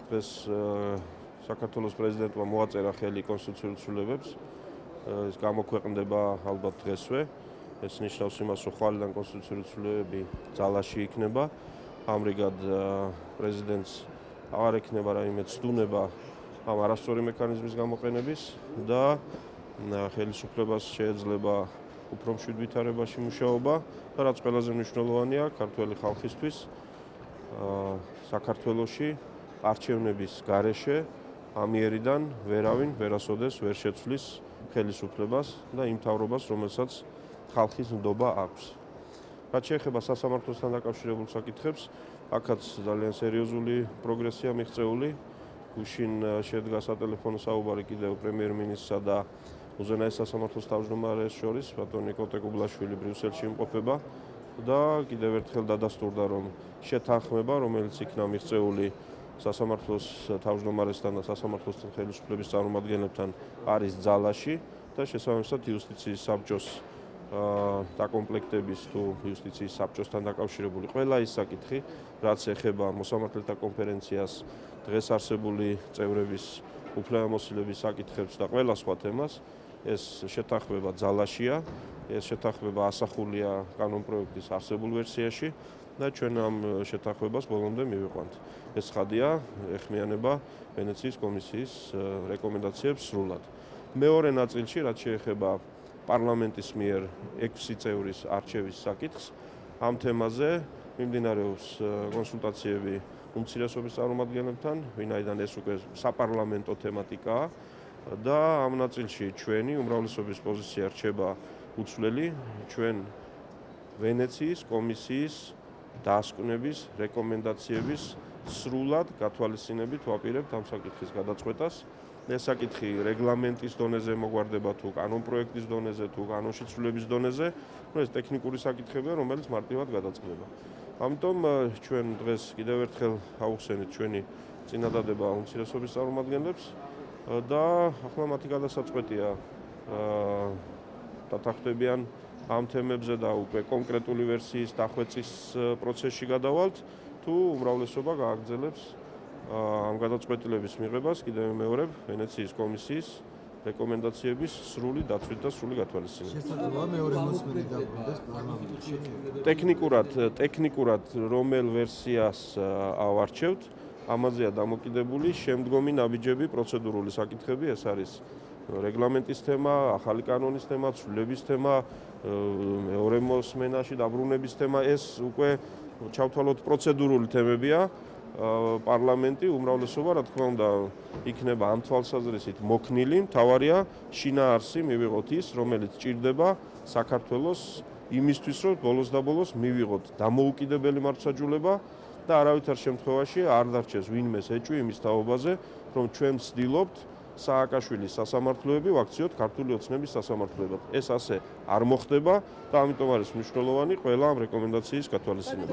დღეს საქართველოს პრეზიდენტმა მოაწერა ხელი კონსტიტუციურ ცვლილებებს. ეს გამოქვეყნდება ალბათ დღესვე. ეს ნიშნავს იმას, რომ ხვალიდან კონსტიტუციური ცვლილებები ძალაში იქნება. ამრიგად პრეზიდენტს აღარ ექნება რაიმე ცდუნება ამ არასწორი მექანიზმის გამოყენების და ხელისუფლებას შეეძლება უფრო მშვიდ ვითარებაში მუშაობა და რაც ყველაზე მნიშვნელოვანია ქართველი ხალხისთვის საქართველოში არჩევნების გარეშე ამიერიდან ვერავინ ვერასოდეს ვერ შეცვლის ხელისუფლებას და იმ მთავრობას, რომელსაც ხალხის ნდობა აქვს. რაც შეეხება სასამართლოსთან დაკავშირებულ საკითხებს, აქაც ძალიან სერიოზული პროგრესია მიღწეული. გუშინ შედგა სატელეფონო საუბარი კიდევ პრემიერ-მინისტრსა და უზენაეს სასამართლოს თავმჯდომარეს შორის, ბატონ ნიკო ტეკუბლაშვილი ბრიუსელში იმყოფება და კიდევ ერთხელ დადასტურდა, რომ შეთანხმება, რომელიც იქნა მიღწეული სასამართლოს თავმჯდომარესთან და სასამართლოს ხელისუფლების წარმომადგენლებთან არის ძალაში და შესაბამისად იუსტიციის საბჭოს დაკომპლექტების თუ იუსტიციის საბჭოსთან დაკავშირებული ყველა ის საკითხი, რაც ეხება მოსამართლეთა კონფერენციას, დღეს არსებული წევრების უფლებამოსილების საკითხებს და ყველა სხვა თემას, ეს შეთანხმება ძალაშია, ეს შეთანხმება ასახულია კანონპროექტის არსებულ ვერსიაში და ჩვენ ამ შეთანხმებას ბოლომდე მივიყვანთ. ეს ხადია ეხმიანება ვენეციის კომისიის რეკომენდაციებს სრულად. მეორე ნაწილში, რაც შეეხება პარლამენტის მიერ 6 წევრის არჩევის საკითხს, ამ თემაზე მიმდინარეობს კონსულტაციები უმცირესობის წარმომადგენლებთან, ვინაიდან ეს უკვე საპარლამენტო თემატიკაა და ამ ნაწილში ჩვენი უმრავლესობის პოზიცია რჩება უცვლელი, ჩვენ ვენეციის კომისიის დასკვნების, რეკომენდაციების სრულად გათვალისწინებით ვაპირებთ ამ საკითხის გადაწყვეტას. ეს საკითხი რეგლამენტის დონეზე მოგვარდება თუ კანონპროექტის დონეზე თუ კანონში ცვლილების დონეზე, ეს ტექნიკური საკითხებია, რომელიც მარტივად გადაწყდება. ამიტომ ჩვენ დღეს კიდევ ერთხელ ავუხსენით ჩვენი წინადადება უმცირესობის წარმომადგენლებს და ახლა მათი გადასაწყვეტია დათანხმდებიან ამ თემებზე და უკვე კონკრეტული ვერსიის დახვეწის პროცესში გადავალთ, თუ უმრავლესობა გააგრძელებს ამ გადაწყვეტილების მიღებას კიდევ მეორებ ვენეციის კომისიის რეკომენდაციების სრული დაცვით და სრული გათვალისწინებით. შესაძლოა მეორე მოსმენი დაბრუნდეს პარლამენტში. ტექნიკურად რომელ ვერსიას ავარჩევთ, ამაზეა დამოკიდებული შემდგომი ნაბიჯები, პროცედურული საკითხები, ეს არის რეგლამენტის თემა, ახალი კანონის თემა, ცვლილების თემა, მეორე მოსმენაში დაბრუნების თემა, ეს უკვე ჩავთვალოთ პროცედურული თემებია. პარლამენტი უმრავლესობა, რა თქმა უნდა, იქნება ამ თვალსაზრისით მოქნილი, მთავარია შინაარსი მივიღოთ ის, რომელიც ჭირდება საქართველოს იმისთვის, რომ ბოლოს და ბოლოს მივიღოთ დამოუკიდებელი მართლმსაჯულება და არავითარ შემთხვევაში არ დარჩეს ვინმეს ეჭვი იმის თაობაზე, რომ ჩვენ ვცდილობთ სააკაშვილის სასამართლოები ვაქციოთ ქართული ოცნების სასამართლოებად. ეს ასე არ მოხდება და ამიტომ არის მნიშვნელოვანი ყველა ამ რეკომენდაციის გათვალისწინება.